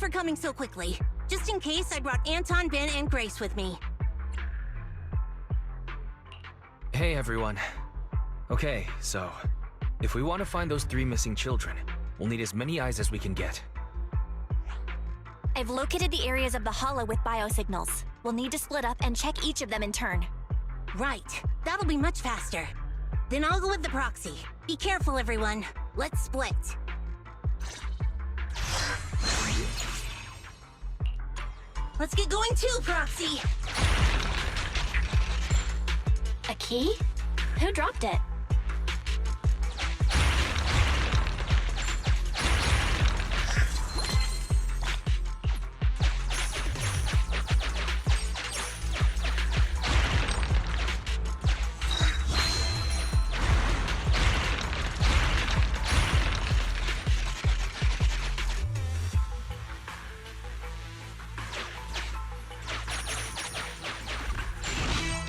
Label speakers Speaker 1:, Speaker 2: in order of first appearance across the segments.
Speaker 1: for coming so quickly. Just in case, I brought Anton, Ben, and Grace with me.
Speaker 2: Hey everyone. Okay, so if we want to find those 3 missing children, we'll need as many eyes as we can get.
Speaker 3: I've located the areas of the hollow with biosignals. We'll need to split up and check each of them in turn.
Speaker 1: Right. That'll be much faster. Then I'll go with the proxy. Be careful, everyone. Let's split. Let's get going too, Proxy!
Speaker 3: A key? Who dropped it?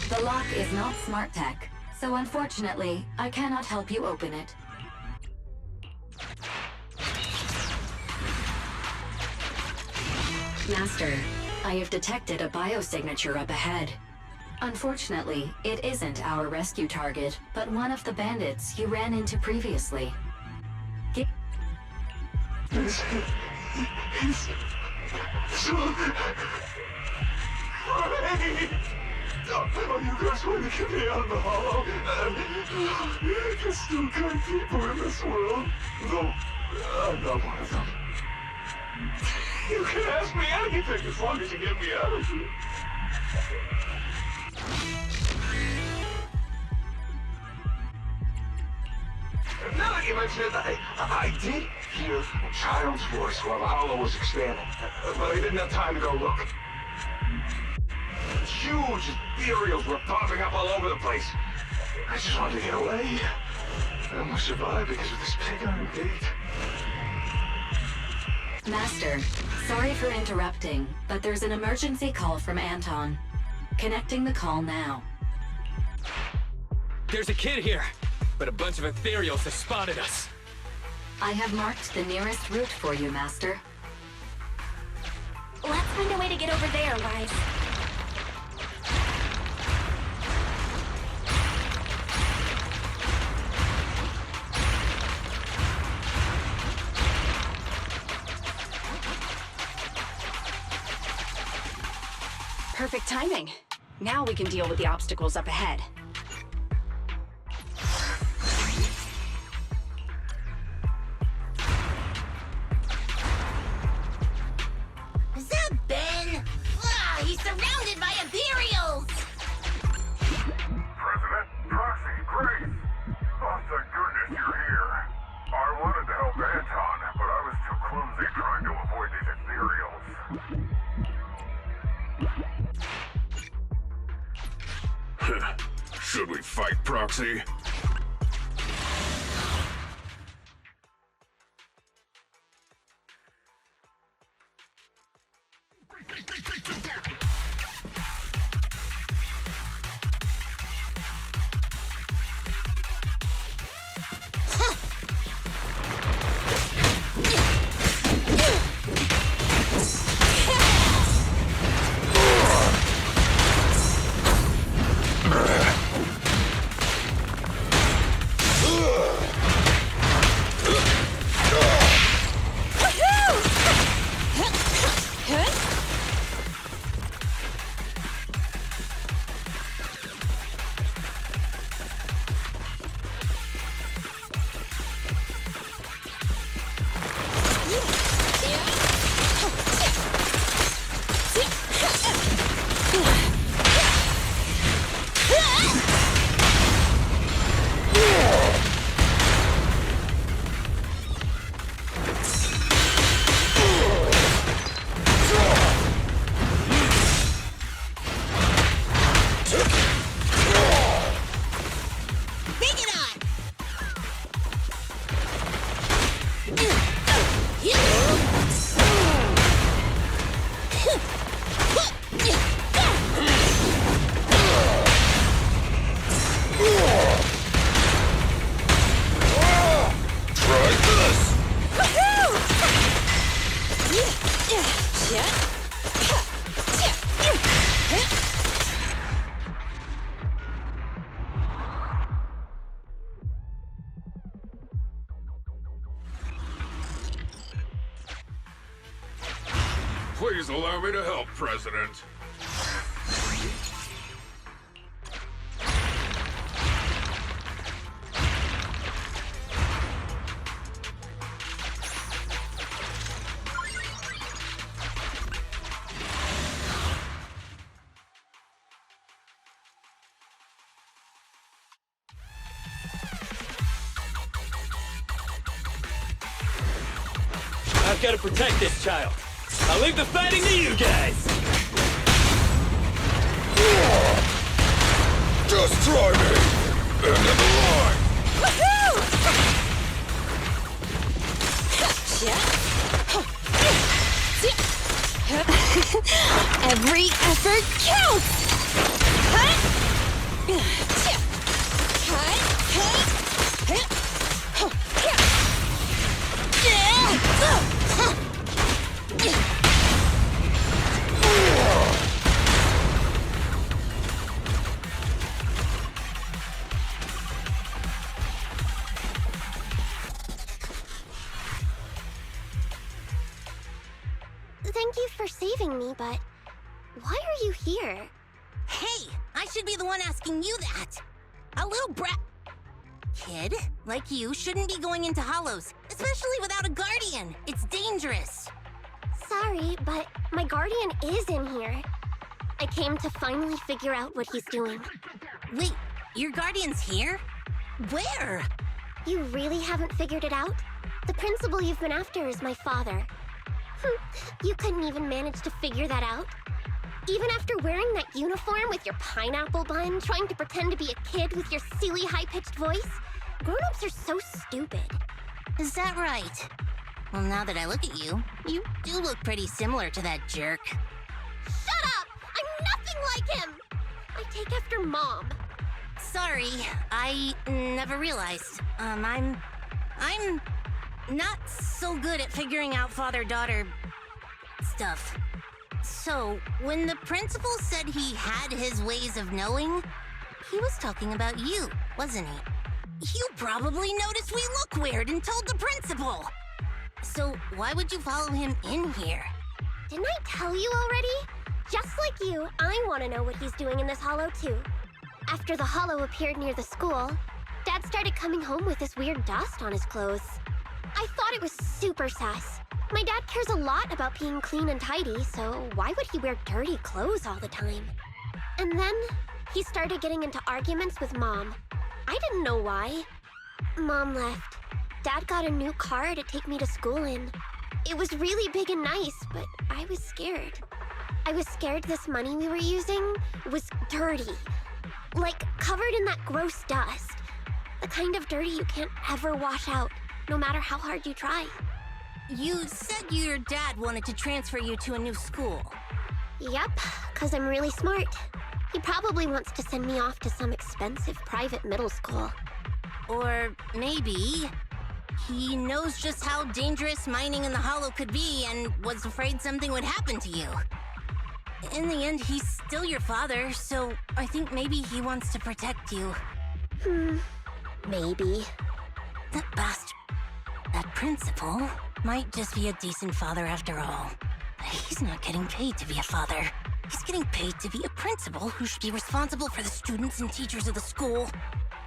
Speaker 4: The lock is not smart tech, so unfortunately, I cannot help you open it. Master, I have detected a biosignature up ahead. Unfortunately, it isn't our rescue target, but one of the bandits you ran into previously.
Speaker 5: Oh, you guys want to get me out of the hollow? There's still kind people in this world. Though, I'm not one of them. You can ask me anything as long as you get me out of here. Now that you mention it, I did hear a child's voice while the hollow was expanding, but I didn't have time to go look. Huge ethereals were popping up all over the place. I just wanted to get away. I almost survived because of this pig iron gate.
Speaker 4: Master, sorry for interrupting, but there's an emergency call from Anton. Connecting the call now.
Speaker 6: There's a kid here, but a bunch of ethereals have spotted us.
Speaker 4: I have marked the nearest route for you, Master.
Speaker 3: Let's find a way to get over there, Wise.
Speaker 7: Perfect timing. Now we can deal with the obstacles up ahead.
Speaker 1: Is that Ben? Ah, he's surrounded by ethereals!
Speaker 5: President, Proxy, Grace. Oh, thank goodness you're here. I wanted to help Anton, but I was too clumsy trying to avoid these ethereals. Should we fight, Proxy? Please allow me to help, President.
Speaker 6: I've got to protect this child. I'll leave the fighting to you guys.
Speaker 5: Just try me! End of the line!
Speaker 1: Every effort counts!
Speaker 8: Thank you for saving me, but why are you here?
Speaker 1: Hey, I should be the one asking you that. A little brat kid like you shouldn't be going into hollows, especially without a guardian. It's dangerous.
Speaker 8: Sorry, but my guardian is in here. I came to finally figure out what he's doing.
Speaker 1: Wait, your guardian's here? Where?
Speaker 8: You really haven't figured it out? The principal you've been after is my father. You couldn't even manage to figure that out? Even after wearing that uniform with your pineapple bun, trying to pretend to be a kid with your silly high-pitched voice? Grown-ups are so stupid.
Speaker 1: Is that right? Well, now that I look at you, you do look pretty similar to that jerk.
Speaker 8: Shut up! I'm nothing like him! I take after Mom.
Speaker 1: Sorry, I never realized. I'm not so good at figuring out father-daughter stuff. So, when the principal said he had his ways of knowing, he was talking about you, wasn't he? You probably noticed we look weird and told the principal. So, why would you follow him in here?
Speaker 8: Didn't I tell you already? Just like you, I want to know what he's doing in this hollow too. After the hollow appeared near the school, Dad started coming home with this weird dust on his clothes. I thought it was super sus. My dad cares a lot about being clean and tidy, so why would he wear dirty clothes all the time? And then he started getting into arguments with Mom. I didn't know why. Mom left. Dad got a new car to take me to school in. It was really big and nice, but I was scared. I was scared this money we were using was dirty. Like, covered in that gross dust. The kind of dirty you can't ever wash out, no matter how hard you try.
Speaker 1: You said your dad wanted to transfer you to a new school.
Speaker 8: Yep, 'cause I'm really smart. He probably wants to send me off to some expensive private middle school.
Speaker 1: Or maybe he knows just how dangerous mining in the hollow could be and was afraid something would happen to you. In the end, he's still your father, so I think maybe he wants to protect you.
Speaker 8: Maybe.
Speaker 1: That bastard. That principal might just be a decent father after all. He's not getting paid to be a father. He's getting paid to be a principal who should be responsible for the students and teachers of the school.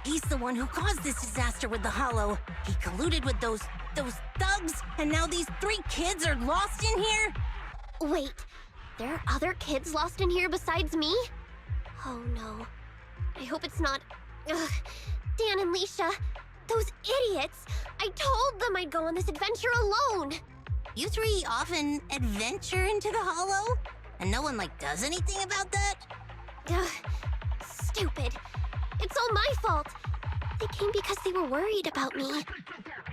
Speaker 1: He's the one who caused this disaster with the hollow. He colluded with those thugs, and now these 3 kids are lost in here?
Speaker 8: Wait, there are other kids lost in here besides me? Oh no. I hope it's not... Ugh. Dan and Leisha, those idiots! I told them I'd go on this adventure alone!
Speaker 1: You 3 often adventure into the hollow? And no one, does anything about that?
Speaker 8: Ugh. Stupid. It's all my fault. They came because they were worried about me.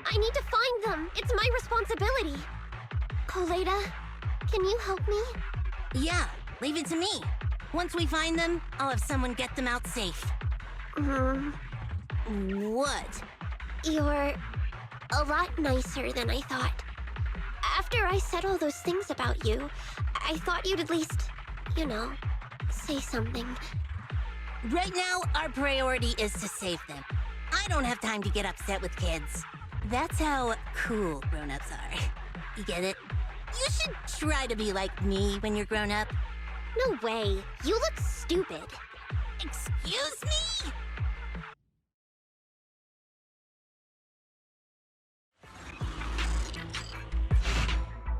Speaker 8: I need to find them. It's my responsibility. Koleda, can you help me?
Speaker 1: Yeah, leave it to me. Once we find them, I'll have someone get them out safe. What?
Speaker 8: You're a lot nicer than I thought. After I said all those things about you, I thought you'd at least, say something.
Speaker 1: Right now, our priority is to save them. I don't have time to get upset with kids. That's how cool grown-ups are. You get it? You should try to be like me when you're grown up.
Speaker 8: No way. You look stupid.
Speaker 1: Excuse me?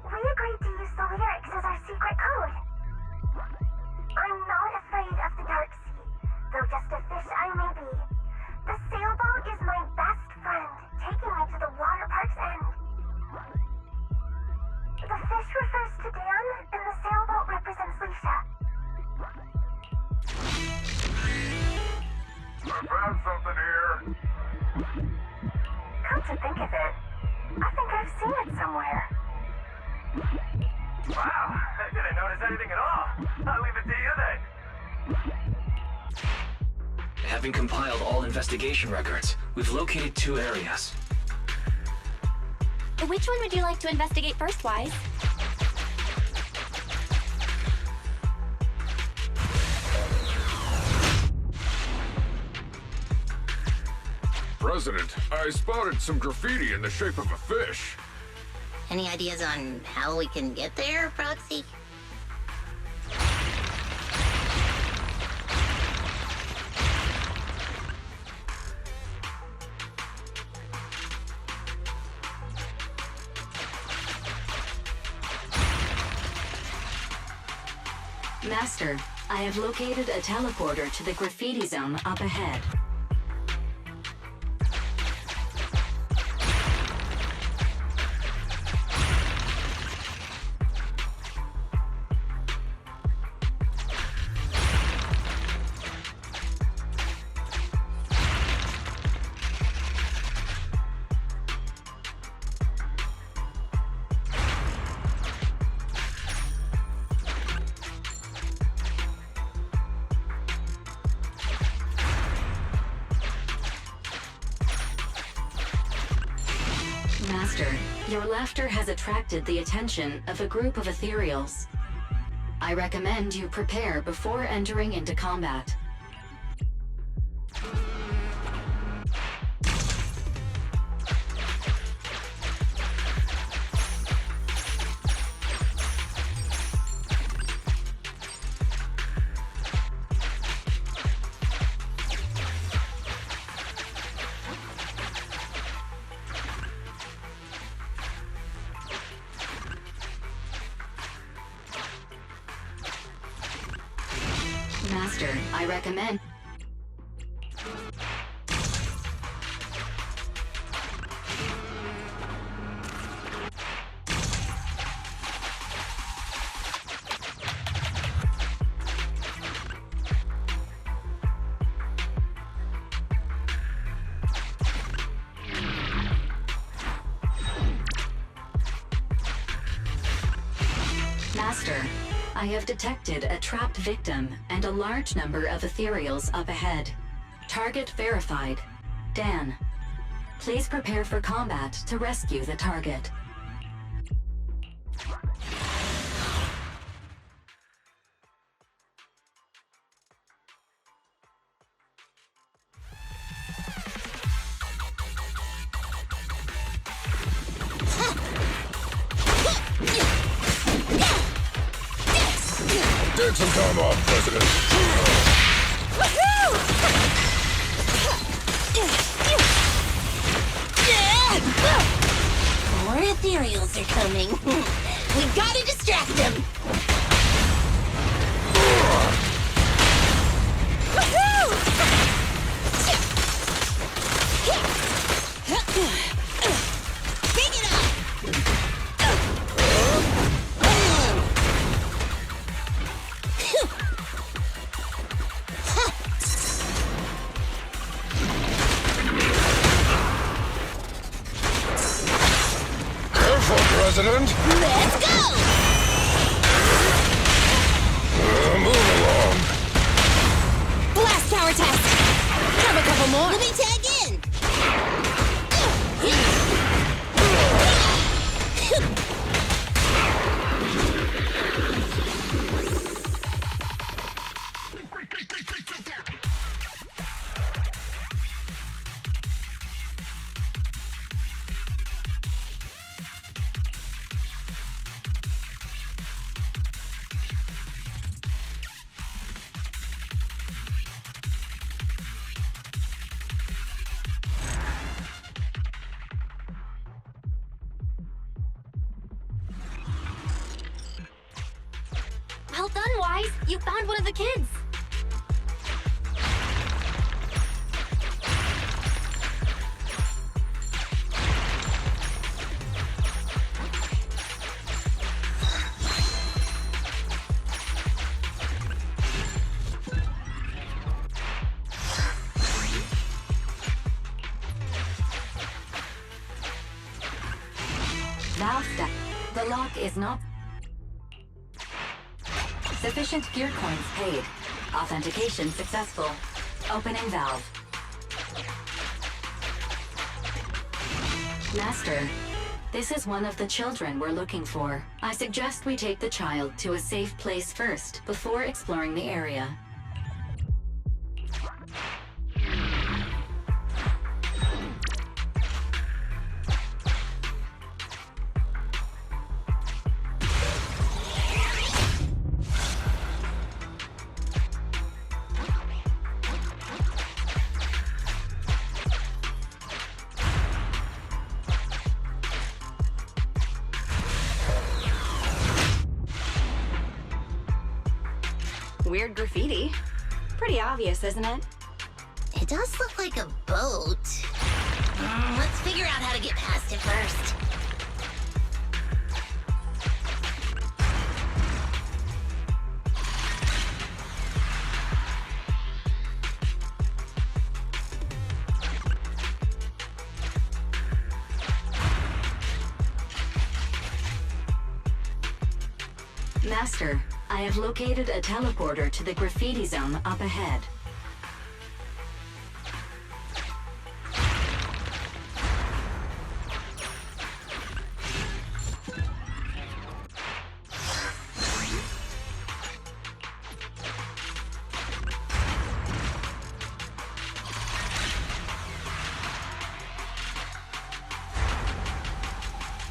Speaker 8: We agreed to use the lyrics as our secret code. I'm not afraid of the dark sea, though just a fish I may be. The sailboat is my best friend, taking me to the water park's end. The fish refers to Dan, and the sailboat represents Leisha.
Speaker 5: I found something here.
Speaker 8: Come to think of it, I think I've seen it somewhere.
Speaker 5: Wow, I didn't notice anything at all. I'll leave it to you then.
Speaker 2: Having compiled all investigation records, we've located 2 areas.
Speaker 3: Which one would you like to investigate first, Wise?
Speaker 5: President, I spotted some graffiti in the shape of a fish.
Speaker 1: Any ideas on how we can get there, Proxy?
Speaker 4: Master, I have located a teleporter to the graffiti zone up ahead. Master, your laughter has attracted the attention of a group of ethereals. I recommend you prepare before entering into combat. Master, I recommend... Master, I have detected a trapped victim and a large number of ethereals up ahead. Target verified. Dan, please prepare for combat to rescue the target.
Speaker 5: Take some time off, President.
Speaker 1: More ethereals are coming. We gotta distract them. Big it up.
Speaker 5: President?
Speaker 1: Let's go!
Speaker 5: Move along.
Speaker 1: Blast power test! Have a couple more. Let me tag in!
Speaker 3: Well done, Wise. You found one of the kids.
Speaker 4: Valve step. The lock is not... Sufficient gear coins paid. Authentication successful. Opening valve. Master, this is one of the children we're looking for. I suggest we take the child to a safe place first, before exploring the area.
Speaker 7: Weird graffiti. Pretty obvious, isn't it?
Speaker 1: It does look like a boat. Let's figure out how to get past it first.
Speaker 4: Master, I have located a teleporter to the graffiti zone up ahead.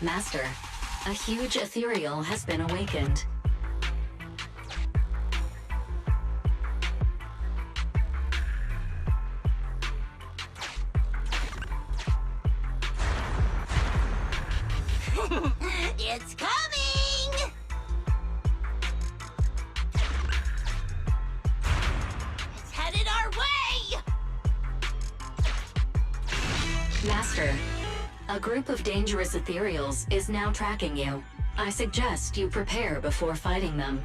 Speaker 4: Master, a huge ethereal has been awakened.
Speaker 1: It's coming! It's headed our way!
Speaker 4: Master, a group of dangerous ethereals is now tracking you. I suggest you prepare before fighting them.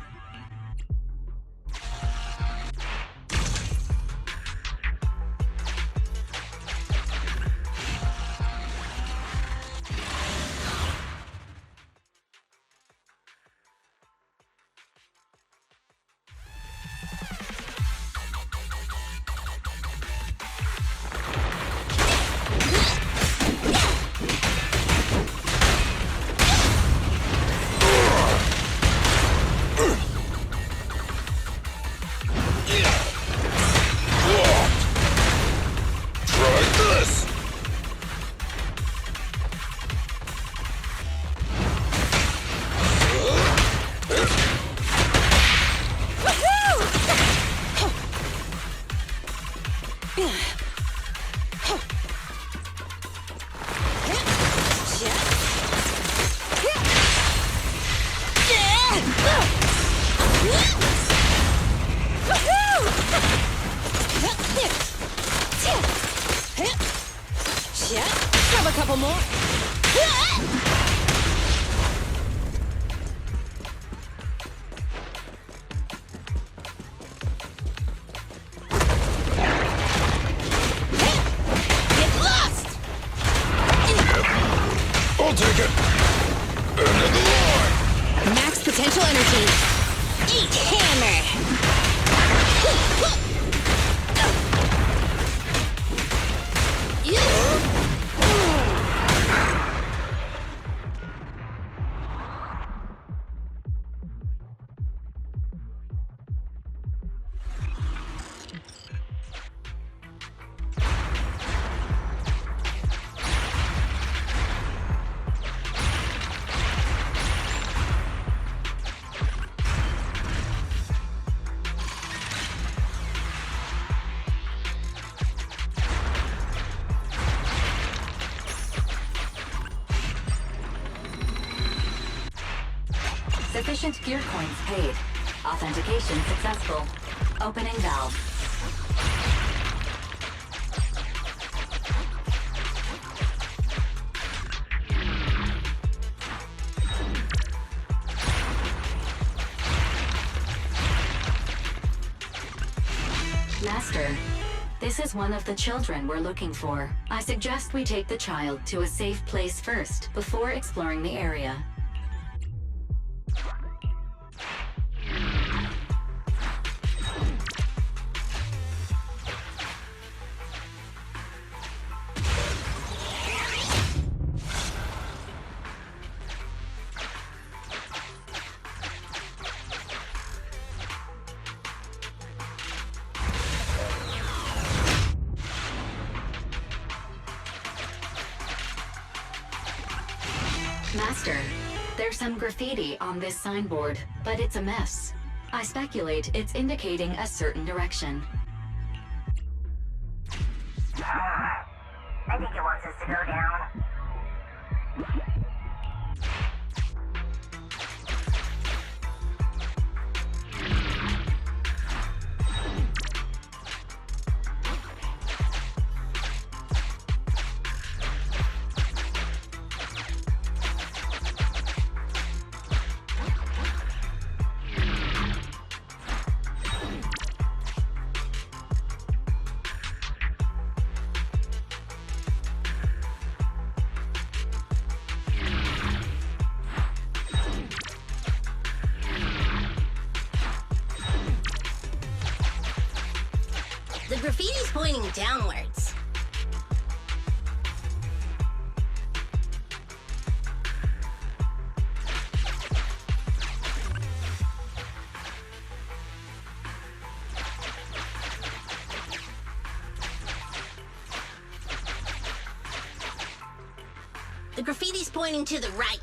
Speaker 1: Grab a couple more. Get lost!
Speaker 5: I'll take it. End of the line.
Speaker 1: Max potential energy. Eat hammer!
Speaker 4: Sufficient gear coins paid. Authentication successful. Opening valve. Master, this is one of the children we're looking for. I suggest we take the child to a safe place first, before exploring the area. Master, there's some graffiti on this signboard, but it's a mess. I speculate it's indicating a certain direction.
Speaker 9: I think it wants us to go down.
Speaker 1: The graffiti's pointing downwards. The graffiti's pointing to the right.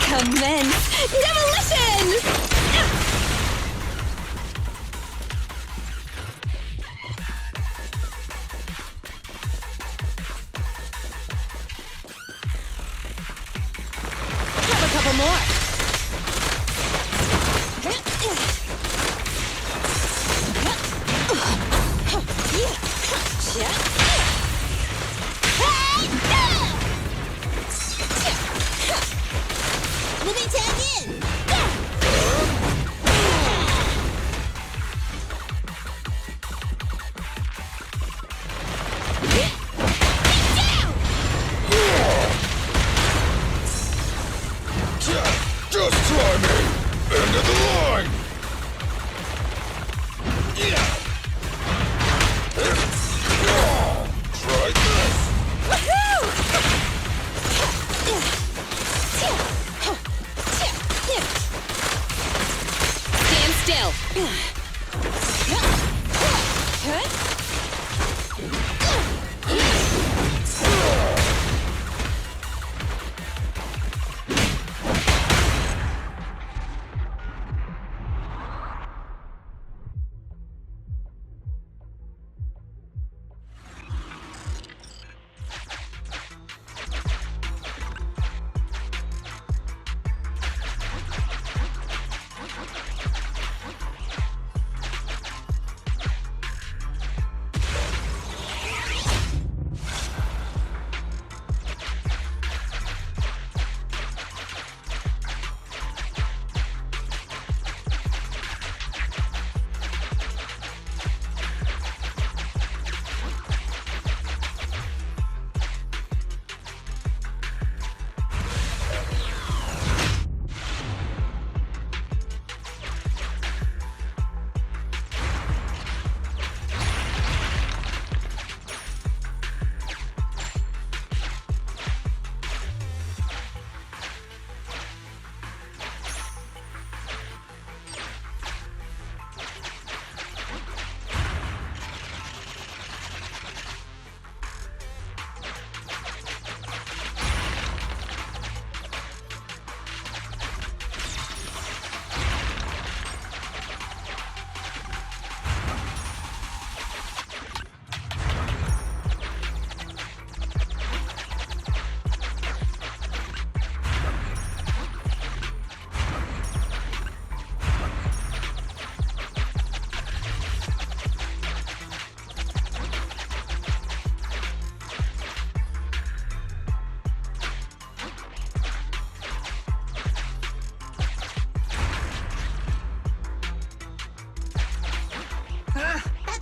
Speaker 3: Commence demolition! Grab a couple more.
Speaker 1: Let me tag in!
Speaker 5: Just try me! End of the line! Try this!
Speaker 3: Woohoo!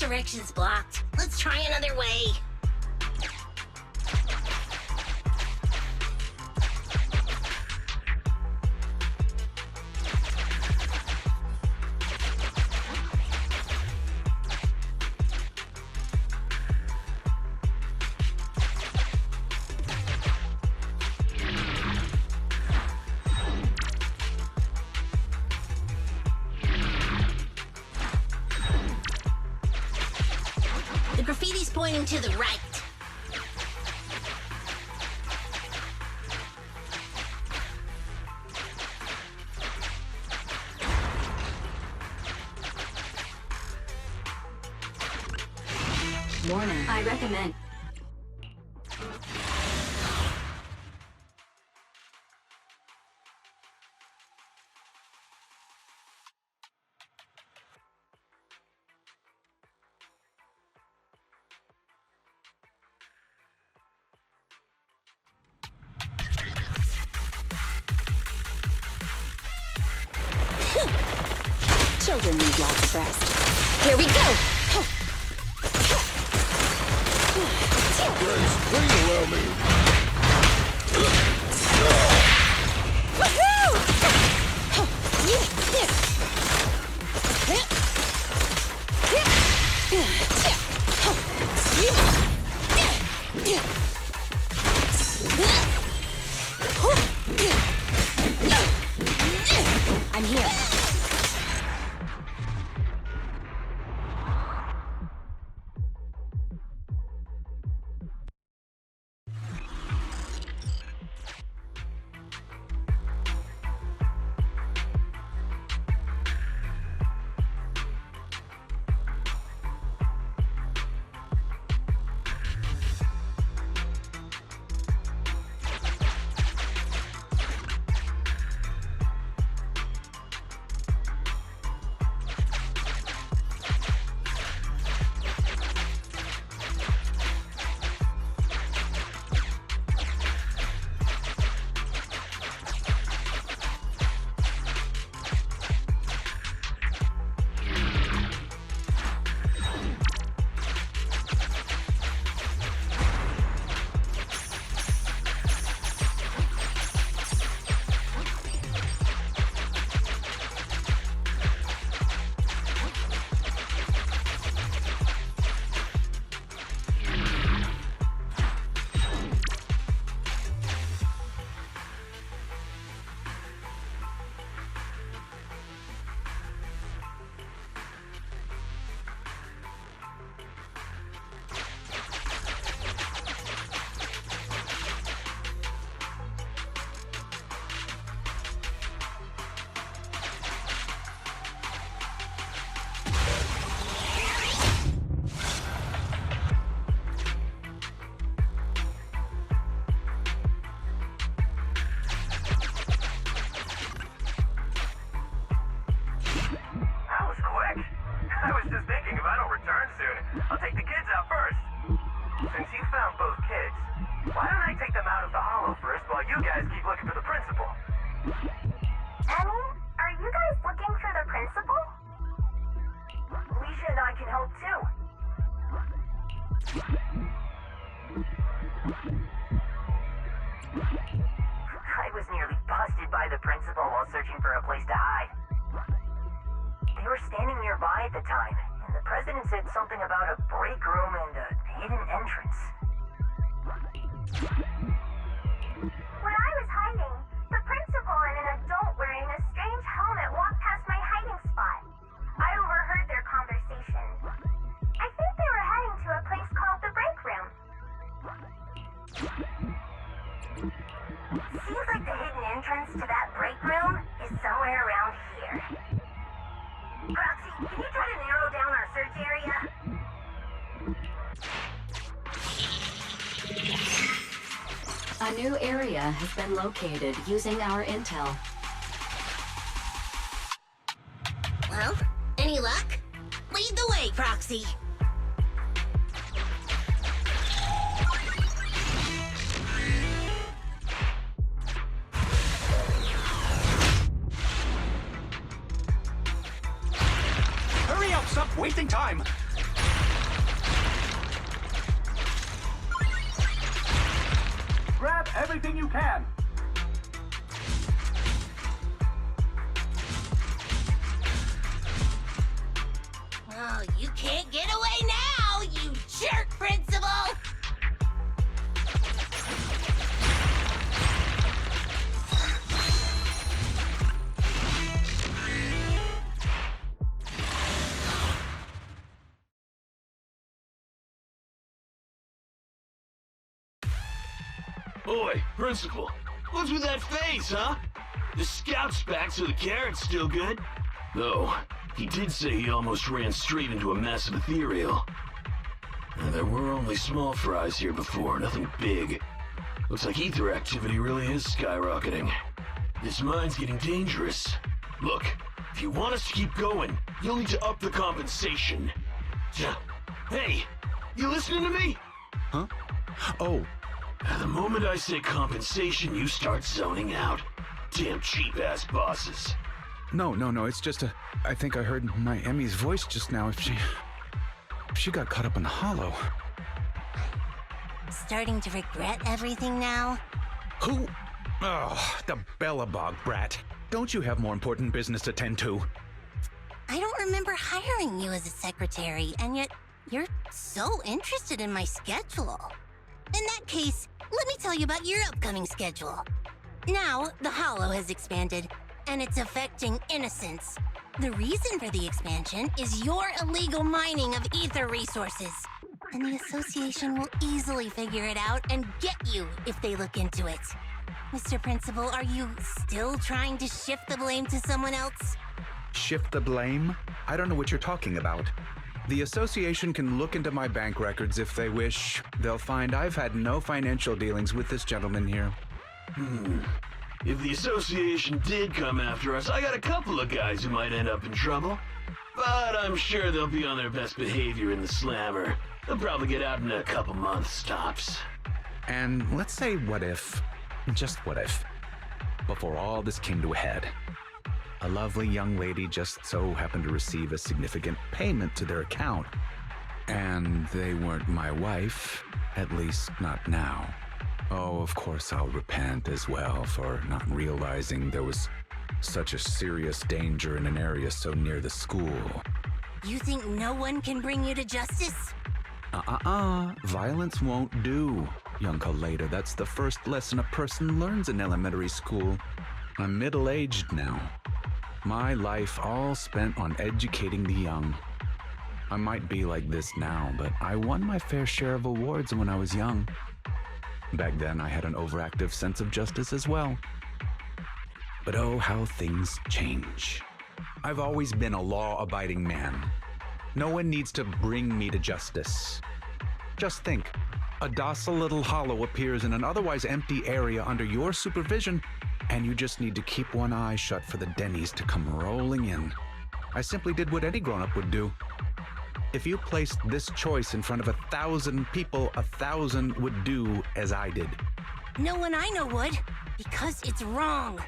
Speaker 1: direction's blocked. Let's try another way. The graffiti's pointing to the right.
Speaker 4: Warning, I recommend...
Speaker 7: Children need lots of rest. Here we go!
Speaker 5: Please allow me.
Speaker 7: I'm here.
Speaker 9: I was nearly busted by the principal while searching for a place to hide. They were standing nearby at the time, and the president said something about a break room and a hidden entrance.
Speaker 8: When I was hiding, the principal and an adult wearing a strange helmet walked past my hiding spot. I overheard their conversation. I think they were heading to a place called the break room.
Speaker 9: Seems like the hidden entrance to that break room is somewhere around here. Proxy, can you try to narrow down our search area?
Speaker 4: A new area has been located using our intel.
Speaker 1: Well, any luck? Lead the way, Proxy.
Speaker 6: Hurry up, stop wasting time!
Speaker 10: grab everything you can.
Speaker 1: Oh, you can't get away now, you jerk, Principal!
Speaker 5: Boy, Principal, what's with that face, huh? The scout's back, so the carrot's still good. Though, he did say he almost ran straight into a massive ethereal. And there were only small fries here before, nothing big. Looks like ether activity really is skyrocketing. This mine's getting dangerous. Look, if you want us to keep going, you'll need to up the compensation. Hey, you listening to me?
Speaker 10: Huh? Oh.
Speaker 5: The moment I say compensation, you start zoning out. Damn cheap-ass bosses.
Speaker 10: No, it's just I think I heard my Emmy's voice just now. If she got caught up in the hollow.
Speaker 1: Starting to regret everything now?
Speaker 10: Who? Oh, the Bellabog brat. Don't you have more important business to tend to?
Speaker 1: I don't remember hiring you as a secretary, and yet you're so interested in my schedule. In that case, let me tell you about your upcoming schedule. Now, the Hollow has expanded, and it's affecting innocents. The reason for the expansion is your illegal mining of ether resources. And the Association will easily figure it out and get you if they look into it. Mr. Principal, are you still trying to shift the blame to someone else?
Speaker 10: Shift the blame? I don't know what you're talking about. The Association can look into my bank records if they wish. They'll find I've had no financial dealings with this gentleman here.
Speaker 5: If the Association did come after us, I got a couple of guys who might end up in trouble. But I'm sure they'll be on their best behavior in the slammer. They'll probably get out in a couple months, tops.
Speaker 10: And let's say what if, just what if, before all this came to a head, a lovely young lady just so happened to receive a significant payment to their account. And they weren't my wife, at least not now. Oh, of course I'll repent as well for not realizing there was such a serious danger in an area so near the school.
Speaker 1: You think no one can bring you to justice?
Speaker 10: Violence won't do, young Kaleda. That's the first lesson a person learns in elementary school. I'm middle-aged now. My life all spent on educating the young. I might be like this now, but I won my fair share of awards when I was young. Back then, I had an overactive sense of justice as well. But oh, how things change. I've always been a law-abiding man. No one needs to bring me to justice. Just think, a docile little hollow appears in an otherwise empty area under your supervision, and you just need to keep one eye shut for the Denny's to come rolling in. I simply did what any grown-up would do. If you placed this choice in front of 1,000 people, 1,000 would do as I did.
Speaker 1: No one I know would, because it's wrong.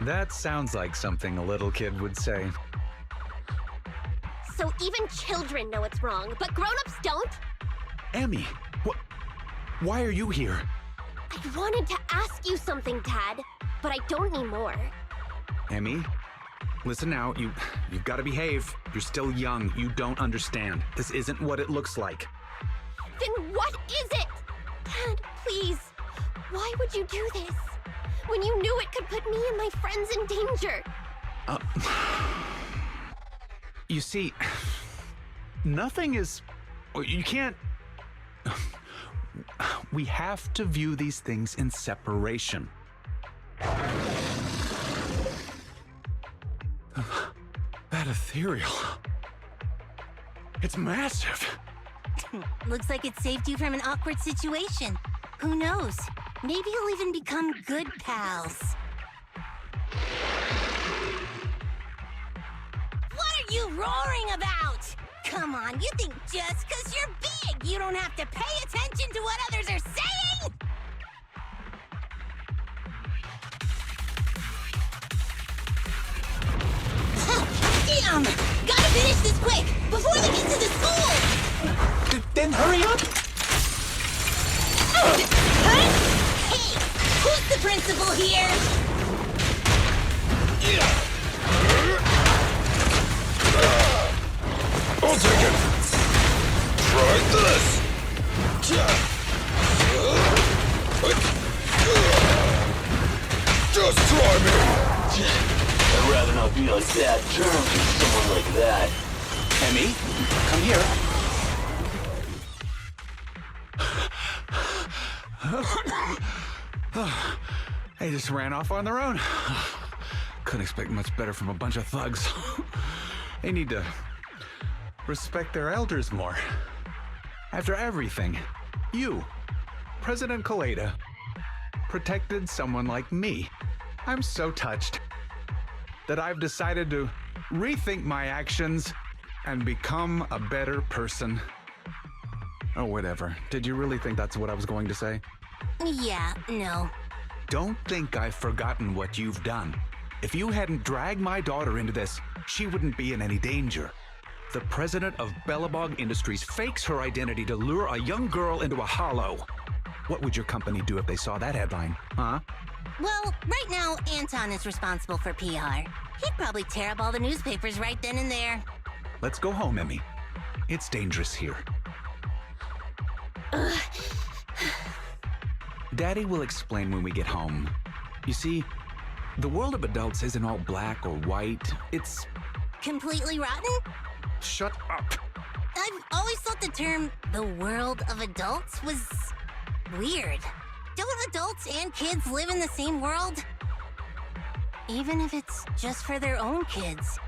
Speaker 10: That sounds like something a little kid would say.
Speaker 8: So even children know it's wrong, but grown-ups don't?
Speaker 10: Emmy, why are you here?
Speaker 8: I wanted to ask you something, Dad, but I don't anymore.
Speaker 10: Emmy, listen now, you've got to behave. You're still young, you don't understand. This isn't what it looks like.
Speaker 8: Then what is it? Dad, please, why would you do this? When you knew it could put me and my friends in danger.
Speaker 10: You see, nothing is... You can't... We have to view these things in separation. That ethereal... It's massive.
Speaker 1: Looks like it saved you from an awkward situation. Who knows? Maybe you'll even become good pals. What are you roaring about? Come on, you think just 'cause you're big, you don't have to pay attention to what others are saying? Damn! Gotta finish this quick, before they get to the school!
Speaker 10: Then hurry up!
Speaker 1: Hey! principal here!
Speaker 5: I'll take it. Try this. Just try me.
Speaker 6: I'd rather not be on bad terms with someone like that.
Speaker 10: Emmy, come here. They just ran off on their own. Couldn't expect much better from a bunch of thugs. They need to respect their elders more. After everything, you, President Kaleda, protected someone like me. I'm so touched that I've decided to rethink my actions and become a better person. Oh, whatever. Did you really think that's what I was going to say?
Speaker 1: Yeah, no.
Speaker 10: Don't think I've forgotten what you've done. If you hadn't dragged my daughter into this, she wouldn't be in any danger. The president of Bellabog Industries fakes her identity to lure a young girl into a hollow. What would your company do if they saw that headline, huh?
Speaker 1: Well, right now, Anton is responsible for PR. He'd probably tear up all the newspapers right then and there.
Speaker 10: Let's go home, Emmy. It's dangerous here. Daddy will explain when we get home. You see, the world of adults isn't all black or white. It's...
Speaker 1: Completely rotten?
Speaker 10: Shut up.
Speaker 1: I've always thought the term the world of adults was weird. Don't adults and kids live in the same world? Even if it's just for their own kids,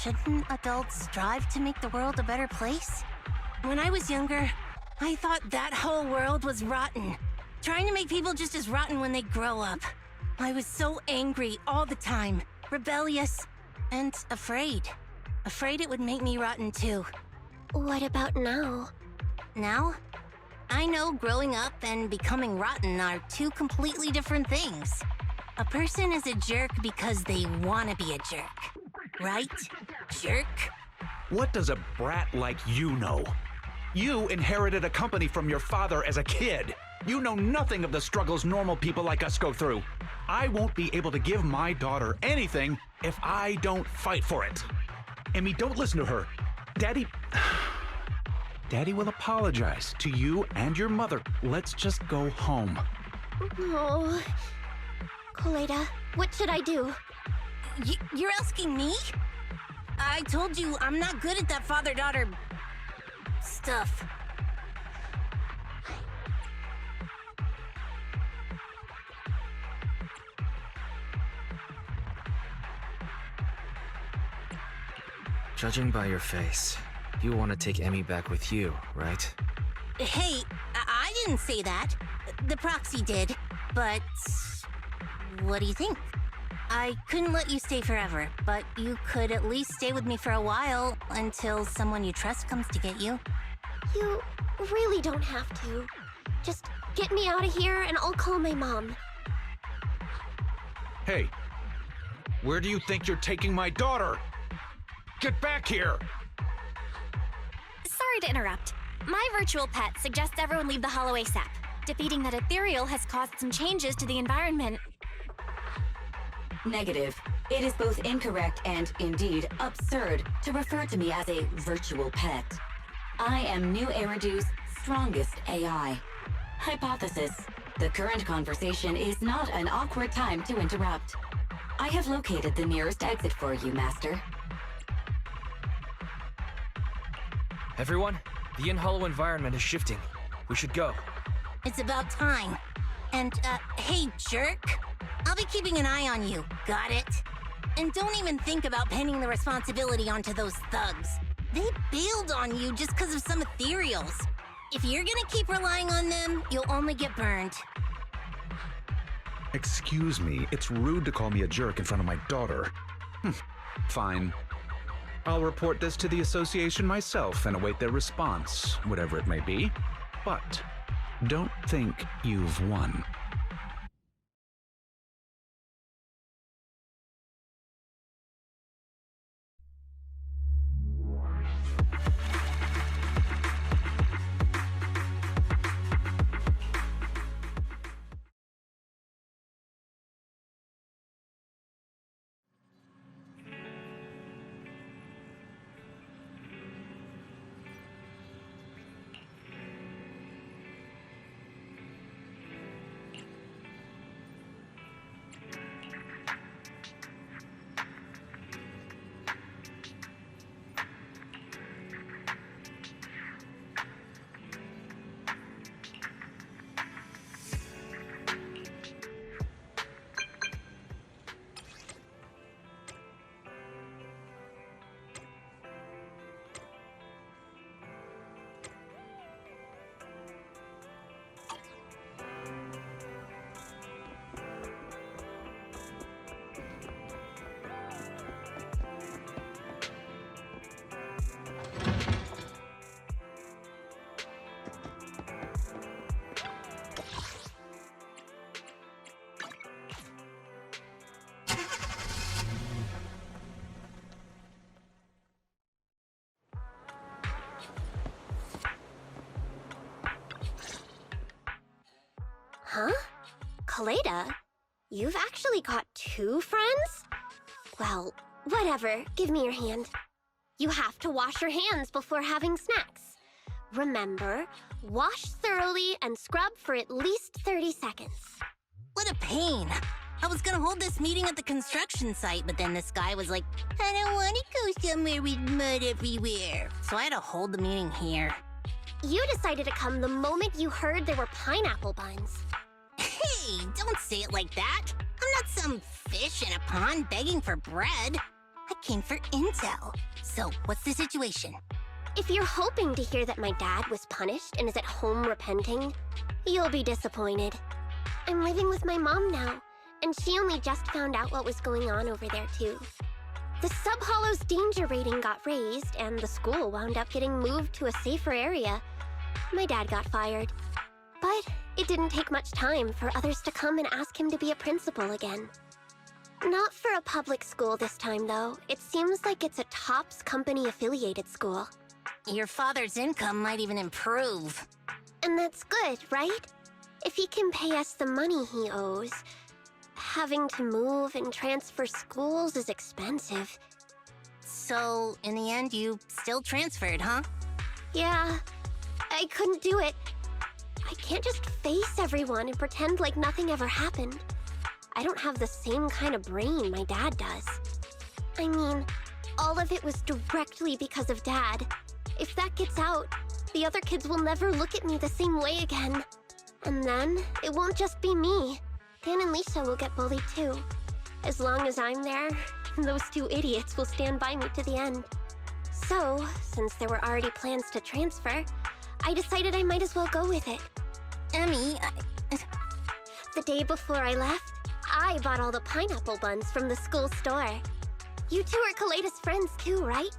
Speaker 1: shouldn't adults strive to make the world a better place? When I was younger, I thought that whole world was rotten. Trying to make people just as rotten when they grow up. I was so angry all the time, rebellious, and afraid. Afraid it would make me rotten too.
Speaker 8: What about now?
Speaker 1: Now? I know growing up and becoming rotten are two completely different things. A person is a jerk because they want to be a jerk. Right? Jerk?
Speaker 10: What does a brat like you know? You inherited a company from your father as a kid. You know nothing of the struggles normal people like us go through. I won't be able to give my daughter anything if I don't fight for it. Emmy, don't listen to her. Daddy will apologize to you and your mother. Let's just go home.
Speaker 8: Oh. Kaleda, what should I do?
Speaker 1: You're asking me? I told you I'm not good at that father-daughter stuff.
Speaker 2: Judging by your face, you want to take Emmy back with you, right?
Speaker 1: Hey, I didn't say that. The proxy did, but what do you think? I couldn't let you stay forever, but you could at least stay with me for a while until someone you trust comes to get you.
Speaker 8: You really don't have to. Just get me out of here and I'll call my mom.
Speaker 10: Hey, where do you think you're taking my daughter? Get back here!
Speaker 3: Sorry to interrupt. My virtual pet suggests everyone leave the Hollow ASAP. Defeating that ethereal has caused some changes to the environment.
Speaker 4: Negative. It is both incorrect and, indeed, absurd to refer to me as a virtual pet. I am New Eridu's strongest AI. Hypothesis. The current conversation is not an awkward time to interrupt. I have located the nearest exit for you, Master.
Speaker 2: Everyone, the in-hollow environment is shifting. We should go.
Speaker 1: It's about time. And, hey, jerk. I'll be keeping an eye on you. Got it? And don't even think about pinning the responsibility onto those thugs. They bailed on you just because of some ethereals. If you're gonna keep relying on them, you'll only get burned.
Speaker 10: Excuse me, it's rude to call me a jerk in front of my daughter. Fine. I'll report this to the association myself and await their response, whatever it may be. But don't think you've won.
Speaker 8: Huh? Kaleda, you've actually got 2 friends? Well, whatever. Give me your hand. You have to wash your hands before having snacks. Remember, wash thoroughly and scrub for at least 30 seconds.
Speaker 1: What a pain. I was gonna hold this meeting at the construction site, but then this guy was like, I don't want to go somewhere with mud everywhere. So I had to hold the meeting here.
Speaker 8: You decided to come the moment you heard there were pineapple buns.
Speaker 1: Hey, don't say it like that. I'm not some fish in a pond begging for bread. I came for intel. So, what's the situation?
Speaker 8: If you're hoping to hear that my dad was punished and is at home repenting, you'll be disappointed. I'm living with my mom now, and she only just found out what was going on over there, too. The Sub-Hollow's danger rating got raised, and the school wound up getting moved to a safer area. My dad got fired. But it didn't take much time for others to come and ask him to be a principal again. Not for a public school this time, though. It seems like it's a TOPS company-affiliated school.
Speaker 1: Your father's income might even improve.
Speaker 8: And that's good, right? If he can pay us the money he owes. Having to move and transfer schools is expensive.
Speaker 1: So, in the end, you still transferred, huh?
Speaker 8: Yeah, I couldn't do it. I can't just face everyone and pretend like nothing ever happened. I don't have the same kind of brain my dad does. I mean, all of it was directly because of Dad. If that gets out, the other kids will never look at me the same way again. And then, it won't just be me. Dan and Lisa will get bullied too. As long as I'm there, those 2 idiots will stand by me to the end. So, since there were already plans to transfer, I decided I might as well go with it.
Speaker 1: Emmy,
Speaker 8: The day before I left, I bought all the pineapple buns from the school store. You 2 are Kaleda's friends too, right?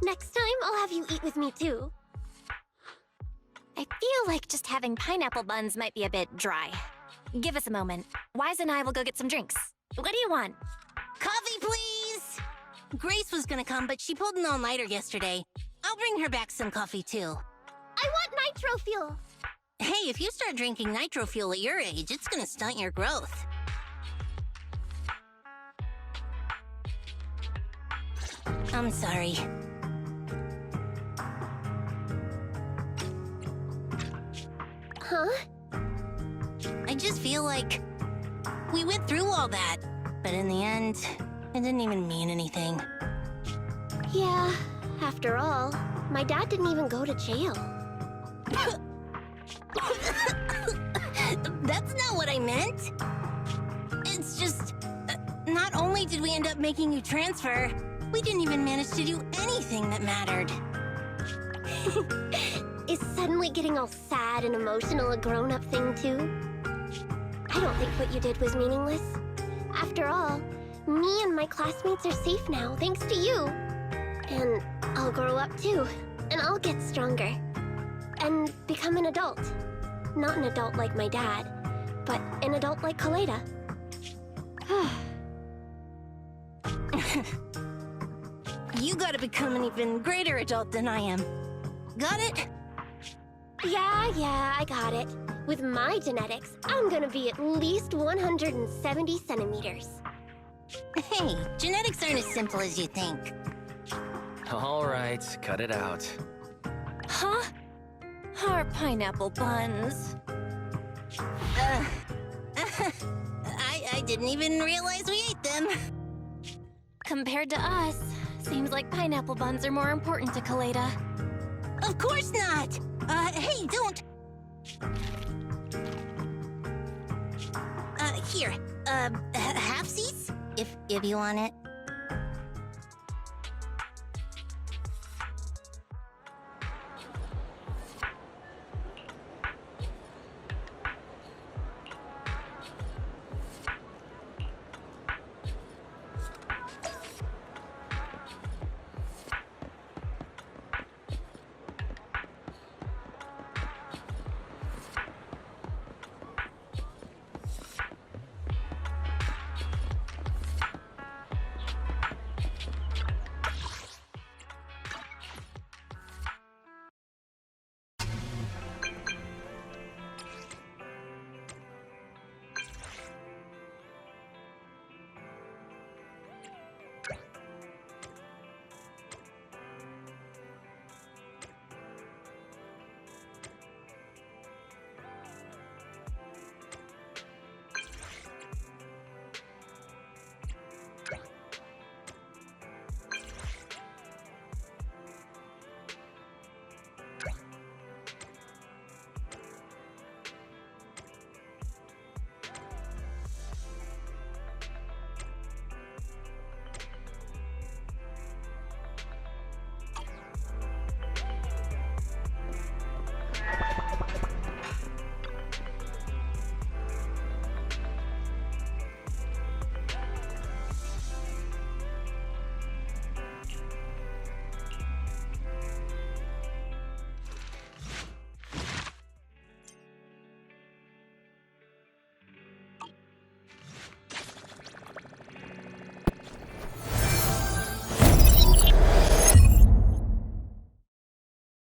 Speaker 8: Next time, I'll have you eat with me too.
Speaker 3: I feel like just having pineapple buns might be a bit dry. Give us a moment. Wise and I will go get some drinks. What do you want?
Speaker 1: Coffee, please! Grace was gonna come, but she pulled an all-nighter yesterday. I'll bring her back some coffee, too.
Speaker 8: I want nitro fuel!
Speaker 1: Hey, if you start drinking nitro fuel at your age, it's gonna stunt your growth. I'm sorry.
Speaker 8: Huh?
Speaker 1: I just feel like we went through all that, but in the end, it didn't even mean anything.
Speaker 8: Yeah, after all, my dad didn't even go to jail.
Speaker 1: That's not what I meant. It's just, not only did we end up making you transfer, we didn't even manage to do anything that mattered.
Speaker 8: Is suddenly getting all sad and emotional a grown-up thing too? I don't think what you did was meaningless. After all, me and my classmates are safe now, thanks to you. And I'll grow up too, and I'll get stronger. And become an adult. Not an adult like my dad, but an adult like Kaleda.
Speaker 1: You gotta become an even greater adult than I am. Got it?
Speaker 8: Yeah, I got it. With my genetics, I'm gonna be at least 170 centimeters.
Speaker 1: Hey, genetics aren't as simple as you think.
Speaker 2: All right, cut it out.
Speaker 3: Huh? Our pineapple buns.
Speaker 1: I didn't even realize we ate them.
Speaker 3: Compared to us, seems like pineapple buns are more important to Kaleda.
Speaker 1: Of course not! Hey, don't! Here, halfsies? If you want it.